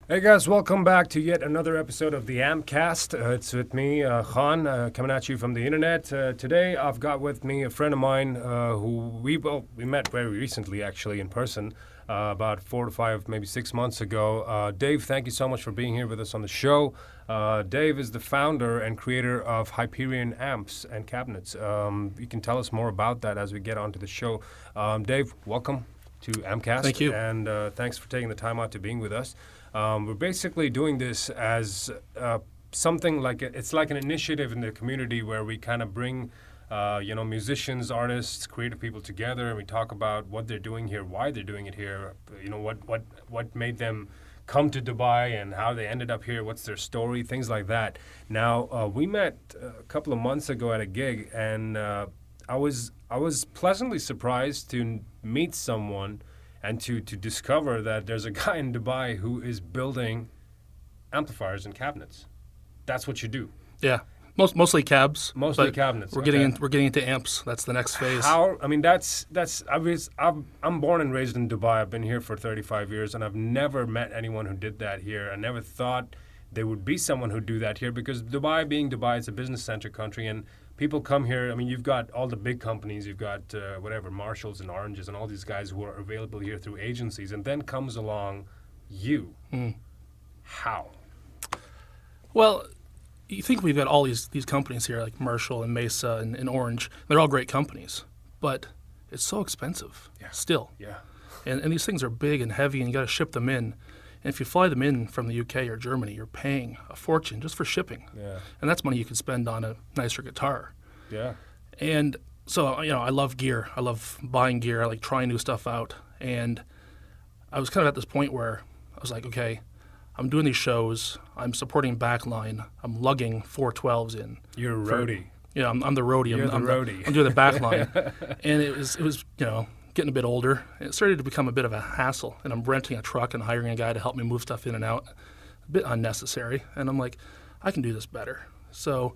Hey guys, welcome back to yet another episode of the Amcast. It's with me, Khan, coming at you from the internet. Today, I've got with me a friend of mine who we met very recently, actually, in person, about 4 to 5, maybe 6 months ago. Dave, thank you so much for being here with us on the show. Dave is the founder and creator of Hyperion amps and cabinets. You can tell us more about that as we get onto the show. Dave, welcome to Amcast. Thank you. And thanks for taking the time out to being with us. We're basically doing this as something like it's like an initiative in the community where we kind of bring, musicians, artists, creative people together, and we talk about what they're doing here, why they're doing it here, what made them come to Dubai and how they ended up here, what's their story, things like that. Now, we met a couple of months ago at a gig, and I was pleasantly surprised to meet someone and to discover that there's a guy in Dubai who is building amplifiers and cabinets. That's what you do. Yeah, mostly cabs. Mostly cabinets. We're getting into amps. That's the next phase. I'm born and raised in Dubai. I've been here for 35 years, and I've never met anyone who did that here. I never thought there would be someone who'd do that here because Dubai, being Dubai, it's a business-centric country, and people come here. I mean, you've got all the big companies. You've got Marshalls and Oranges and all these guys who are available here through agencies. And then comes along you. How? Well, you think we've got all these companies here like Marshall and Mesa and Orange. They're all great companies, but it's so expensive still. Yeah. And these things are big and heavy, and you got to ship them in. And if you fly them in from the UK or Germany, you're paying a fortune just for shipping. Yeah. And that's money you could spend on a nicer guitar. Yeah. And so, I love gear. I love buying gear. I like trying new stuff out. And I was kind of at this point where I was like, okay, I'm doing these shows. I'm supporting Backline. I'm lugging 412s in. You're a roadie. Yeah, I'm the roadie. You're the roadie. I'm doing the Backline. And it was getting a bit older. It started to become a bit of a hassle. And I'm renting a truck and hiring a guy to help me move stuff in and out. A bit unnecessary. And I'm like, I can do this better. So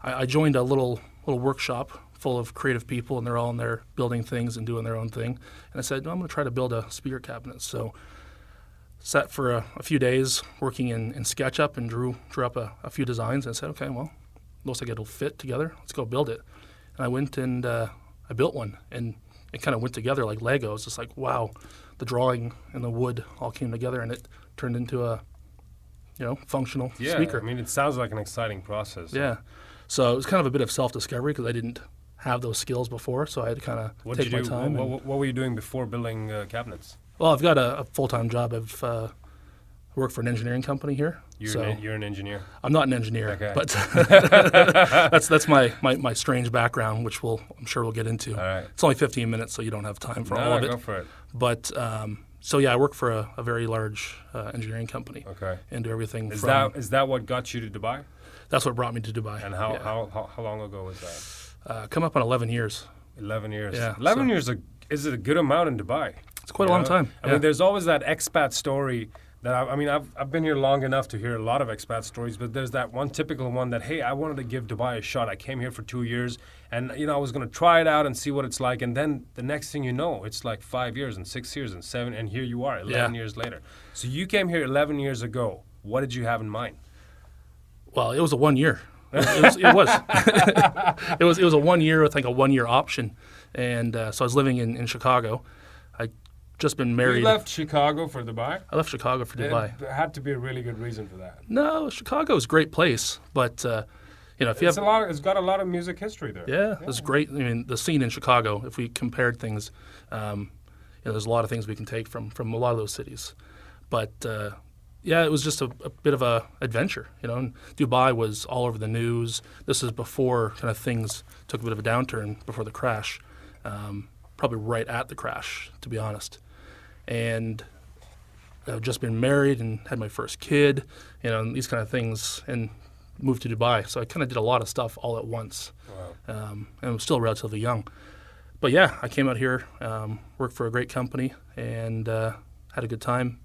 I joined a little workshop full of creative people, and they're all in there building things and doing their own thing. And I said, I'm going to try to build a speaker cabinet. So sat for a few days working in SketchUp and drew up a few designs. And I said, okay, well, looks like it'll fit together. Let's go build it. And I went and I built one, and it kind of went together like Legos. It's like, wow, the drawing and the wood all came together, and it turned into a functional speaker. I mean, it sounds like an exciting process. Yeah. So it was kind of a bit of self-discovery because I didn't have those skills before, so I had to kind of take my time. What were you doing before building cabinets? Well, I've got a full-time job. I've worked for an engineering company here. You're an engineer? I'm not an engineer, okay. but that's my strange background, which I'm sure we'll get into. All right. It's only 15 minutes, so you don't have time for all of it. Go for it. But I work for a very large engineering company. Okay. And do everything Is that what got you to Dubai? That's what brought me to Dubai. And how long ago was that? Come up on 11 years. 11 years. Yeah. 11 years is a good amount in Dubai. It's quite a long time. I mean, there's always that expat story that I've been here long enough to hear a lot of expat stories, but there's that one typical one that, hey, I wanted to give Dubai a shot. I came here for 2 years, and I was going to try it out and see what it's like, and then the next thing you know, it's like 5 years and 6 years and 7, and here you are 11 years later. So you came here 11 years ago. What did you have in mind? Well, it was a 1 year. It was. It was a 1 year with like a 1 year option, and so I was living in Chicago. I just been married. You left Chicago for Dubai? I left Chicago for Dubai. There had to be a really good reason for that. No, Chicago is a great place, but if you it's got a lot of music history there. Yeah, it's great. I mean, the scene in Chicago. If we compared things, there's a lot of things we can take from a lot of those cities, but. It was just a bit of a adventure, and Dubai was all over the news. This is before kind of things took a bit of a downturn before the crash, probably right at the crash, to be honest. And I've just been married and had my first kid, and these kind of things, and moved to Dubai. So I kind of did a lot of stuff all at once. Wow. And I was still relatively young. But yeah, I came out here, worked for a great company, and had a good time.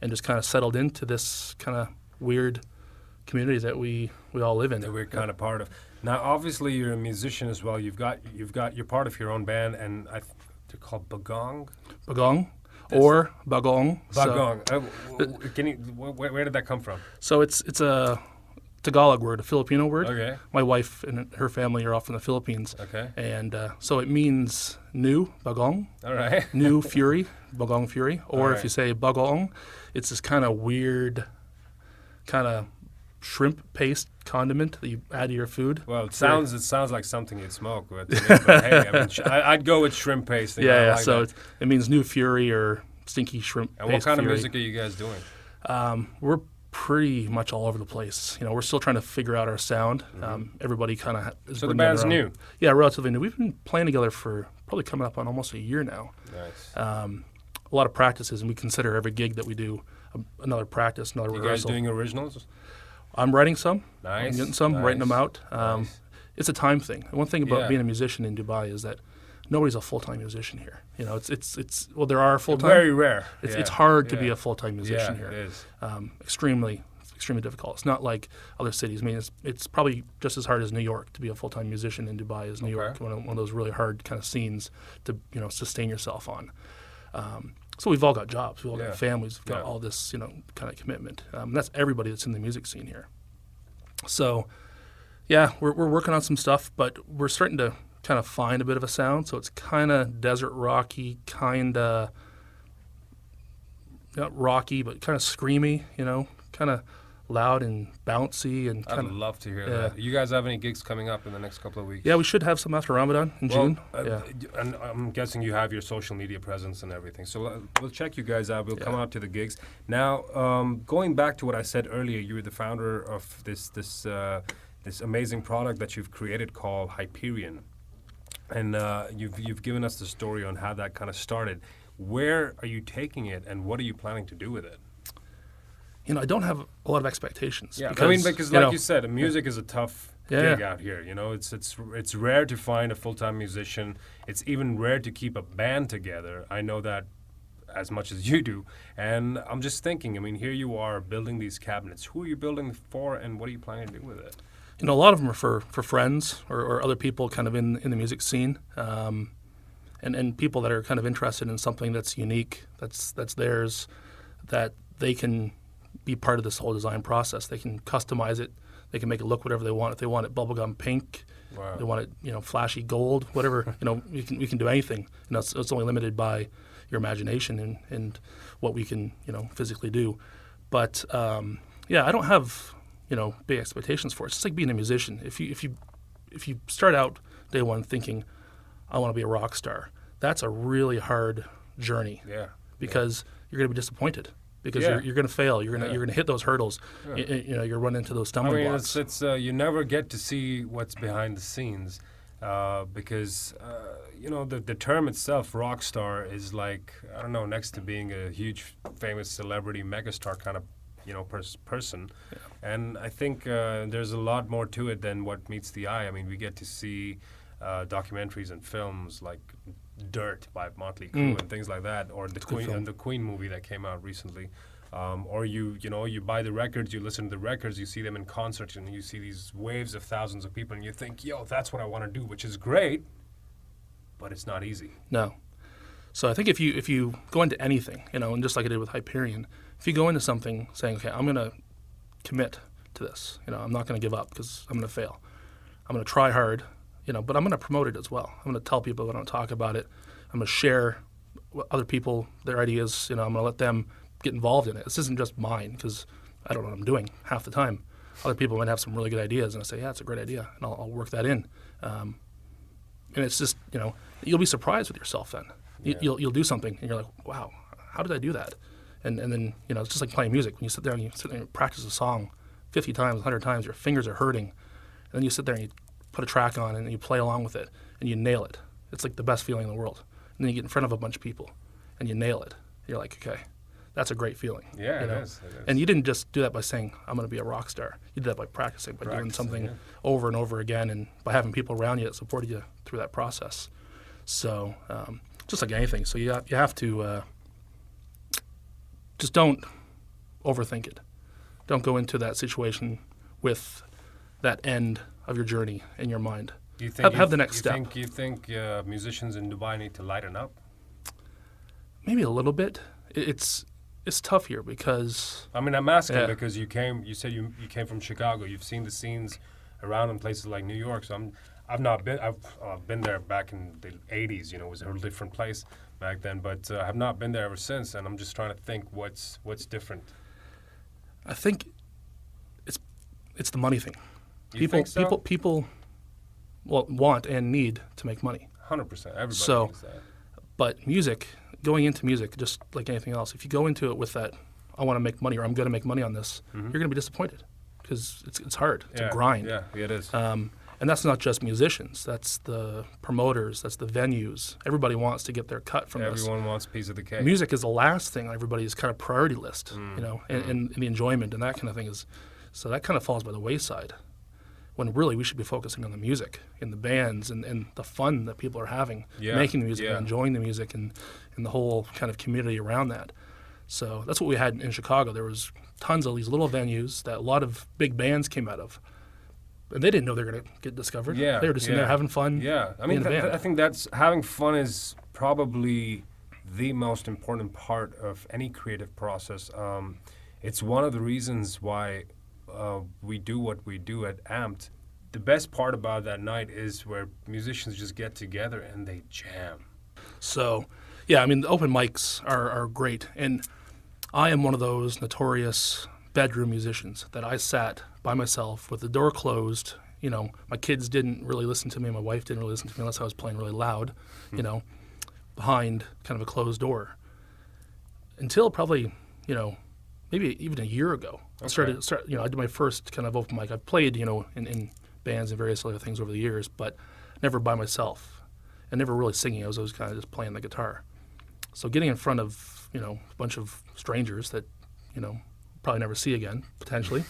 And just kind of settled into this kind of weird community that we all live in. That we're kind of part of. Now, obviously, you're a musician as well. You're part of your own band, and they're called Bagong. Bagong. or bagong. Bagong. Where did that come from? So it's a Tagalog word, a Filipino word. Okay. My wife and her family are all from the Philippines. Okay. And so it means new, bagong. All right. New fury, bagong fury. Or All if you say bagong, it's this kind of weird, kind of shrimp paste condiment that you add to your food. Well, it sounds like something you'd smoke. But hey, I mean, I'd go with shrimp paste. Yeah. So it means new fury or stinky shrimp And paste what kind fury. of music are you guys doing? We're pretty much all over the place. You know, we're still trying to figure out our sound. Everybody kind of is So the bringing their band's own. new. Yeah, relatively new. We've been playing together for probably coming up on almost a year now. Nice. A lot of practices, and we consider every gig that we do another practice, another You guys rehearsal. doing originals? I'm writing some. Nice. I'm getting some, writing them out. Nice. It's a time thing. And one thing about Yeah. being a musician in Dubai is that nobody's a full-time musician here. You know, it's well, there are full-time. Very rare. It's hard to be a full-time musician Yeah, here. it is. Extremely difficult. It's not like other cities. I mean, it's probably just as hard as New York to be a full-time musician in Dubai as New York. One of those really hard kind of scenes to sustain yourself on. So we've all got jobs. We've all got families. We've got all this kind of commitment. That's everybody that's in the music scene here. So yeah, we're working on some stuff, but we're starting to kind of find a bit of a sound. So it's kind of desert rocky, kind of not rocky, but kind of screamy. Kind of loud and bouncy and I'd kind of. love to hear that. You guys have any gigs coming up in the next couple of weeks? Yeah, we should have some after Ramadan in June. And I'm guessing you have your social media presence and everything. So we'll check you guys out. We'll come out to the gigs. Now, going back to what I said earlier, you were the founder of this amazing product that you've created called Hyperion. And you've given us the story on how that kind of started. Where are you taking it, and what are you planning to do with it? I don't have a lot of expectations. Yeah, because like you said, music is a tough gig out here. It's rare to find a full-time musician. It's even rare to keep a band together. I know that as much as you do. And I'm just thinking, I mean, here you are building these cabinets. Who are you building for, and what are you planning to do with it? A lot of them are for friends or other people kind of in the music scene, and people that are kind of interested in something that's unique, that's theirs, that they can be part of this whole design process. They can customize it. They can make it look whatever they want. If they want it bubblegum pink, they want it flashy gold, whatever. we can do anything. It's only limited by your imagination and what we can physically do. But I don't have big expectations for it. It's just like being a musician. If you start out day one thinking, I want to be a rock star, that's a really hard journey. Yeah. Because you're going to be disappointed. Because you're going to fail. You're going to hit those hurdles. Yeah. You're running into those stumbling blocks. It's you never get to see what's behind the scenes, because the term itself, rock star, is like, I don't know, next to being a huge famous celebrity megastar kind of person. Yeah. And I think there's a lot more to it than what meets the eye. I mean, we get to see documentaries and films like Dirt by Motley Crue and things like that, or the Queen movie that came out recently. Or you buy the records, you listen to the records, you see them in concert, and you see these waves of thousands of people, and you think, that's what I want to do, which is great, but it's not easy. No. So I think if you go into anything, and just like I did with Hyperion, if you go into something saying, okay, I'm going to commit to this, I'm not going to give up because I'm going to fail. I'm going to try hard, but I'm going to promote it as well. I'm going to tell people, I don't talk about it. I'm going to share other people, their ideas. I'm going to let them get involved in it. This isn't just mine because I don't know what I'm doing half the time. Other people might have some really good ideas, and I say, yeah, it's a great idea, and I'll work that in. And it's just, you'll be surprised with yourself then. Yeah. You'll do something, and you're like, wow, how did I do that? And then, it's just like playing music. When you sit there and you practice a song 50 times, 100 times, your fingers are hurting. And then you sit there and you put a track on and you play along with it, and you nail it. It's like the best feeling in the world. And then you get in front of a bunch of people, and you nail it. You're like, okay, that's a great feeling. Yeah, it is. And you didn't just do that by saying, I'm going to be a rock star. You did that by practicing, doing something over and over again, and by having people around you that supported you through that process. So just like anything. So you have to just don't overthink it. Don't go into that situation with that end of your journey in your mind. Do you think have the next step. You think musicians in Dubai need to lighten up? Maybe a little bit. It's tough here because I mean, I'm asking Yeah. because you said you came from Chicago. You've seen the scenes around in places like New York. So I've been there back in the 80s. You know, it was a different place back then, but I have not been there ever since. And I'm just trying to think what's different. I think it's the money thing. You think so? People want and need to make money. 100%. Everybody So- thinks that. But going into music, just like anything else, if you go into it with that, I want to make money or I'm going to make money on this, you're going to be disappointed because it's hard. It's a grind. Yeah, it is. And that's not just musicians. That's the promoters. That's the venues. Everybody wants to get their cut from this. Everyone wants a piece of the cake. Music is the last thing on everybody's kind of priority list, and the enjoyment and that kind of thing is. So that kind of falls by the wayside. When really we should be focusing on the music and the bands and the fun that people are having, making the music and enjoying the music and the whole kind of community around that. So that's what we had in Chicago. There was tons of these little venues that a lot of big bands came out of. And they didn't know they were going to get discovered. Yeah, They were just in there having fun. Yeah, I mean, being a band. I think that's having fun is probably the most important part of any creative process. It's one of the reasons why we do what we do at Amped. The best part about that night is where musicians just get together and they jam. So, yeah, I mean, the open mics are great. And I am one of those notorious bedroom musicians that I sat by myself with the door closed. You know, my kids didn't really listen to me. My wife didn't really listen to me unless I was playing really loud, behind kind of a closed door. Until probably, maybe even a year ago. I I did my first kind of open mic. I've played, in bands and various other things over the years, but never by myself and never really singing. I was always kind of just playing the guitar. So getting in front of, a bunch of strangers that, probably never see again, potentially,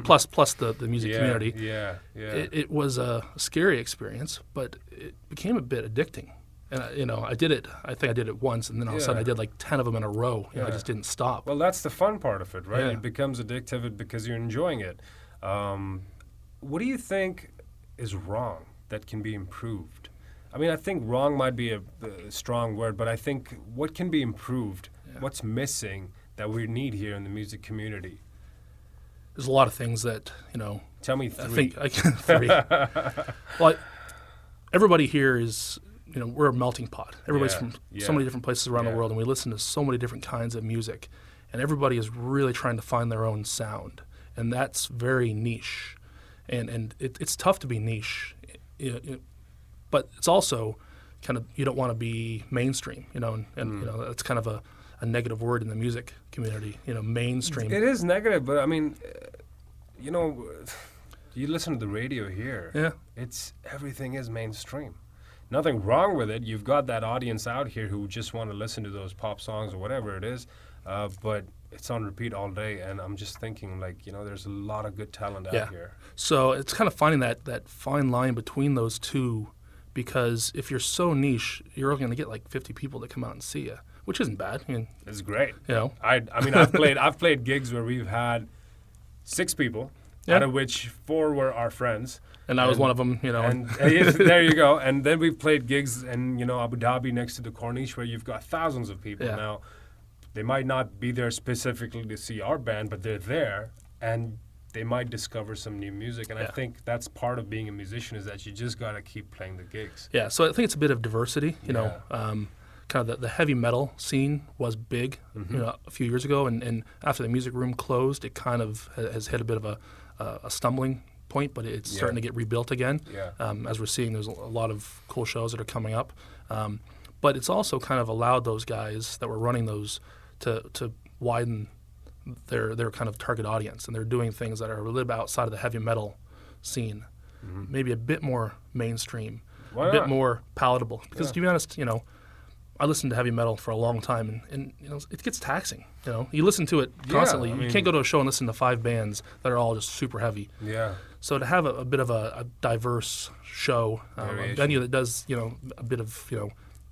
plus the music community. Yeah. It was a scary experience, but it became a bit addicting. And, I did it. I think I did it once, and then all of a sudden I did like 10 of them in a row. I just didn't stop. Well, that's the fun part of it, right? Yeah. It becomes addictive because you're enjoying it. What do you think is wrong that can be improved? I mean, I think wrong might be a strong word, but I think what can be improved, what's missing that we need here in the music community? There's a lot of things that, Tell me three. I think three. Well, everybody here is, we're a melting pot. Everybody's from so many different places around the world, and we listen to so many different kinds of music. And everybody is really trying to find their own sound. And that's very niche. And it's tough to be niche. But it's also kind of, you don't want to be mainstream, and that's kind of a negative word in the music community, mainstream. It is negative, but I mean, you listen to the radio here. Yeah. Everything is mainstream. Nothing wrong with it. You've got that audience out here who just want to listen to those pop songs or whatever it is, but it's on repeat all day. And I'm just thinking, there's a lot of good talent out here. So it's kind of finding that fine line between those two, because if you're so niche, you're only going to get like 50 people that come out and see you, which isn't bad. I mean, it's great. I mean, I've played gigs where we've had 6 people, out of which 4 were our friends. And I was one of them, And there you go. And then we've played gigs in, Abu Dhabi next to the Corniche where you've got thousands of people. Now, they might not be there specifically to see our band, but they're there, and they might discover some new music. And I think that's part of being a musician, is that you just got to keep playing the gigs. Yeah, so I think it's a bit of diversity, kind of the heavy metal scene was big, a few years ago, and after the music room closed, it kind of has hit a bit of a stumbling point, but it's starting to get rebuilt again. As we're seeing, there's a lot of cool shows that are coming up, but it's also kind of allowed those guys that were running those to widen their kind of target audience, and they're doing things that are a little bit outside of the heavy metal scene, maybe a bit more mainstream, bit more palatable. Because to be honest, I listened to heavy metal for a long time, and it gets taxing. You listen to it constantly. You can't go to a show and listen to 5 bands that are all just super heavy. Yeah. So to have a bit of a diverse show, a venue that does a bit of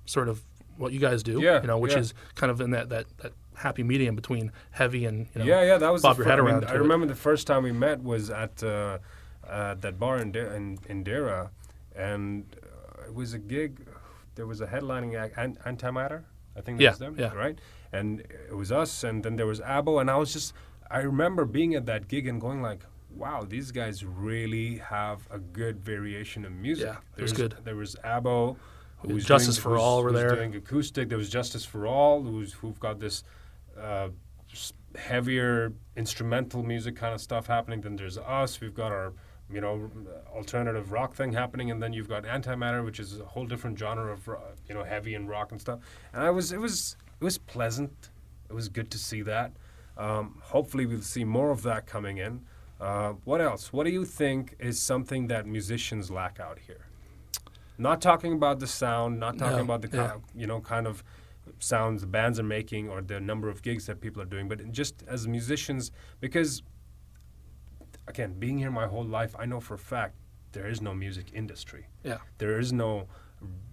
sort of what you guys do, which is kind of in that happy medium between heavy and that was bob your head around. I remember the first time we met was at that bar in Dera, and it was a gig. There was a headlining act, Antimatter. I think that was them, yeah. right? And it was us, and then there was Abo, and I remember being at that gig and going like, wow, these guys really have a good variation of music. Yeah, it was good. There was Abo, Justice for All were there. doing acoustic. There was Justice for All, who've got this heavier instrumental music kind of stuff happening. Then there's us. We've got our alternative rock thing happening, and then you've got Antimatter, which is a whole different genre of heavy and rock and stuff. And it was pleasant. It was good to see that. Hopefully, we'll see more of that coming in. What else? What do you think is something that musicians lack out here? Not talking about the sound, not talking about the kind of sounds the bands are making or the number of gigs that people are doing, but just as musicians, because again, being here my whole life, I know for a fact there is no music industry. Yeah. There is no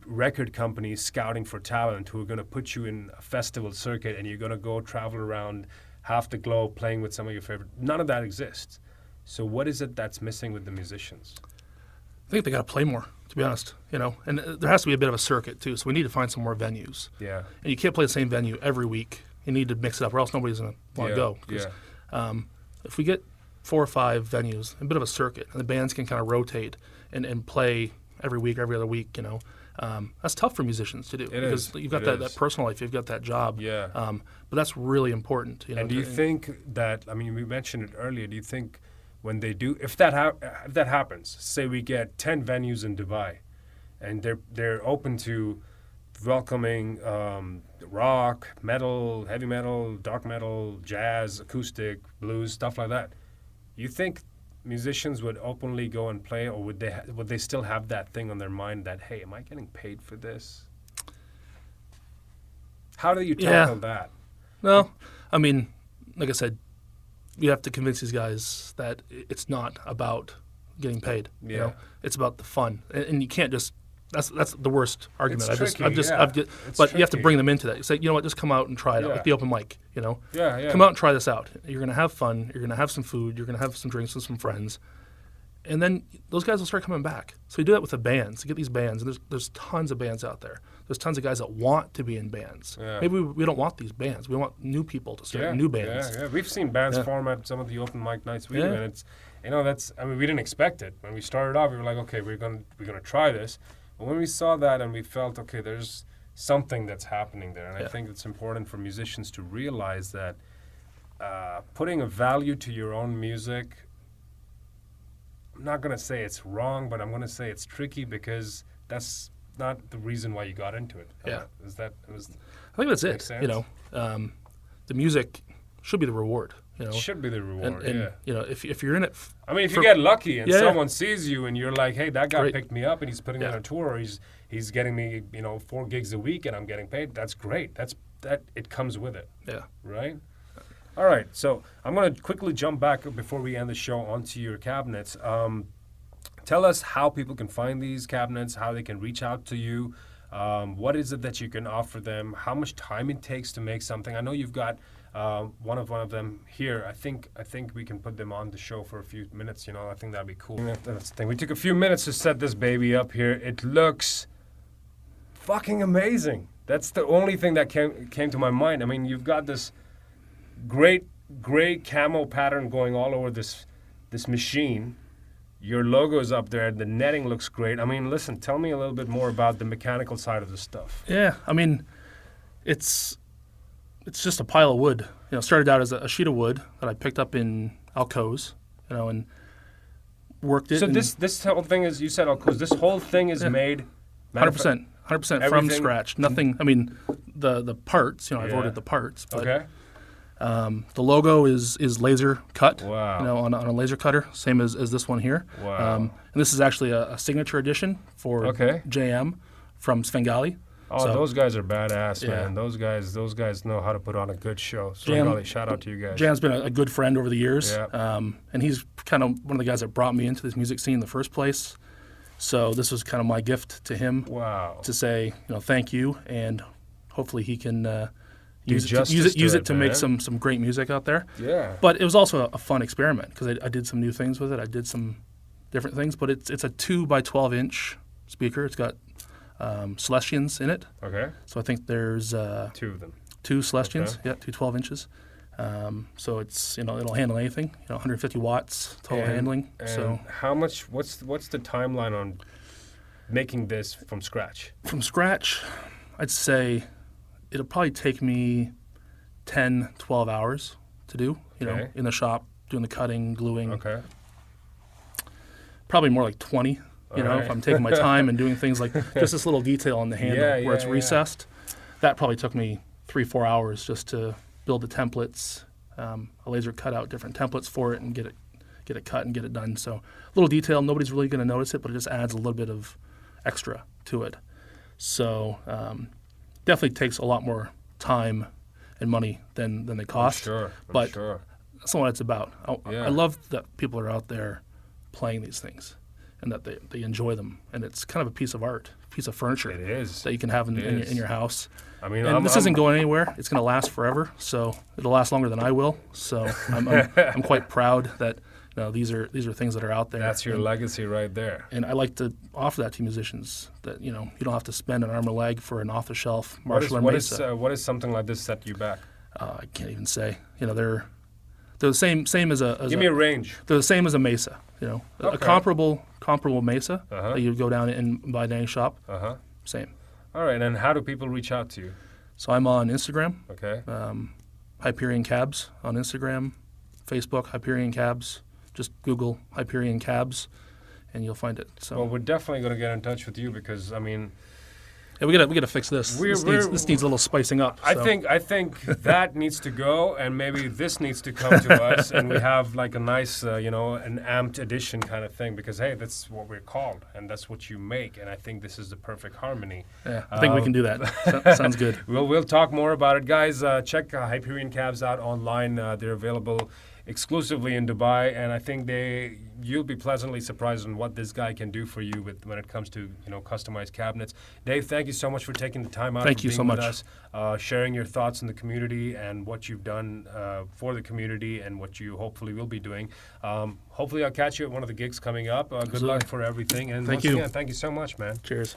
record companies scouting for talent who are going to put you in a festival circuit and you're going to go travel around half the globe playing with some of your favorite. None of that exists. So what is it that's missing with the musicians? I think they got to play more, to be honest, and there has to be a bit of a circuit too. So we need to find some more venues. Yeah. And you can't play the same venue every week. You need to mix it up or else nobody's going to want to go. Yeah. If we get 4 or 5 venues, a bit of a circuit, and the bands can kind of rotate and play every week, every other week, that's tough for musicians to do because you've got that personal life, you've got that job. Yeah. But that's really important. And do you think that, we mentioned it earlier, do you think when they do, if that happens, say we get 10 venues in Dubai and they're open to welcoming rock, metal, heavy metal, dark metal, jazz, acoustic, blues, stuff like that, you think musicians would openly go and play, or would they still have that thing on their mind that, hey, am I getting paid for this? How do you tackle that? No, like I said, you have to convince these guys that it's not about getting paid. Yeah. It's about the fun, and you can't just. That's the worst argument. It's but tricky. You have to bring them into that. You say, you know what, just come out and try it out, like the open mic. Yeah. Come out and try this out. You're gonna have fun. You're gonna have some food. You're gonna have some drinks with some friends, and then those guys will start coming back. So you do that with the bands. You get these bands, and there's tons of bands out there. There's tons of guys that want to be in bands. Yeah. Maybe we don't want these bands. We want new people to start new bands. Yeah. We've seen bands form at some of the open mic nights we do, and it's we didn't expect it. When we started off, we were like, okay, we're gonna try this. But when we saw that and we felt, okay, there's something that's happening there, and I think it's important for musicians to realize that putting a value to your own music, I'm not going to say it's wrong, but I'm going to say it's tricky because that's not the reason why you got into it. Yeah. I think that's it. Sense? The music should be the reward. It should be the reward, and if you're in it... if you get lucky and someone sees you and you're like, hey, that guy picked me up and he's putting on a tour, or he's getting me, 4 gigs a week and I'm getting paid, that's great. It comes with it. Yeah. Right? All right, so I'm going to quickly jump back before we end the show onto your cabinets. Tell us how people can find these cabinets, how they can reach out to you. What is it that you can offer them? How much time it takes to make something? I know you've got one of them here. I think we can put them on the show for a few minutes. I think that'd be cool. That's the thing. We took a few minutes to set this baby up here. It looks fucking amazing. That's the only thing that came to my mind. You've got this great gray camo pattern going all over this machine. Your logo is up there. The netting looks great. Listen, tell me a little bit more about the mechanical side of the stuff. Yeah, it's just a pile of wood. It started out as a sheet of wood that I picked up in Alcoz, and worked it. So this whole thing is, you said Alcoz, this whole thing is made 100% from scratch. Nothing. The parts. I've ordered the parts. But, okay. The logo is laser cut. Wow. On a laser cutter, same as this one here. Wow. And this is actually a signature edition for JM from Svengali. Oh, those guys are badass, man. Those guys know how to put on a good show. So shout out to you guys. Jam's been a good friend over the years. Yeah. And he's kind of one of the guys that brought me into this music scene in the first place. So this was kind of my gift to him. Wow. To say, thank you, and hopefully he can use it to make some great music out there. Yeah. But it was also a fun experiment because I did some new things with it. I did some different things, but it's a 2 by 12 inch speaker. It's got Celestians in it. Okay. So I think there's 2 of them. 2 Celestians, Okay. yeah, 2 12 inches. So it's, it'll handle anything, 150 watts total handling. And So how much, what's the timeline on making this from scratch? from scratch, I'd say it'll probably take me 10, 12 hours to do, Okay. in the shop, doing the cutting, gluing. Okay. Probably more like 20, All right. if I'm taking my time and doing things like just this little detail on the handle Yeah, where it's yeah. recessed. That probably took me 3-4 hours just to build the templates. I laser cut out different templates for it and get it cut and get it done. So little detail, nobody's really going to notice it, but it just adds a little bit of extra to it. So definitely takes a lot more time and money than they cost. I'm but sure. that's not what it's about. Yeah. I love that people are out there playing these things and that they enjoy them. And it's kind of a piece of art, piece of furniture It is. that you can have It is. in your house. I mean, And this isn't going anywhere. It's going to last forever. So it'll last longer than I will. So I'm quite proud that these are things that are out there. That's your legacy right there. And I like to offer that to musicians that you don't have to spend an arm and a leg for an off-the-shelf What Marshall and Mesa. what is something like this set you back? I can't even say. They're the same as a. Give me a range. They're the same as a Mesa. A Okay. comparable Mesa Uh-huh. that you go down and buy at any shop. Uh-huh. Same. All right, and how do people reach out to you? So I'm on Instagram, Okay. Hyperion Cabs on Instagram, Facebook Hyperion Cabs. Just Google Hyperion Cabs, and you'll find it. So Well, we're definitely going to get in touch with you because, I mean, yeah, we gotta fix this. This needs a little spicing up. I so. think that needs to go, and maybe this needs to come to us, and we have like a nice, an amped edition kind of thing because hey, that's what we're called, and that's what you make, and I think this is the perfect harmony. Yeah, I think we can do that. Sounds good. We'll talk more about it, guys. Check Hyperion Cabs out online. They're available exclusively in Dubai, and I think you'll be pleasantly surprised on what this guy can do for you when it comes to customized cabinets. Dave, thank you so much for taking the time out. Thank you being so with much. us, sharing your thoughts in the community and what you've done for the community and what you hopefully will be doing. Hopefully, I'll catch you at one of the gigs coming up. Good luck for everything, and Thank once you. again, thank you so much, man. Cheers.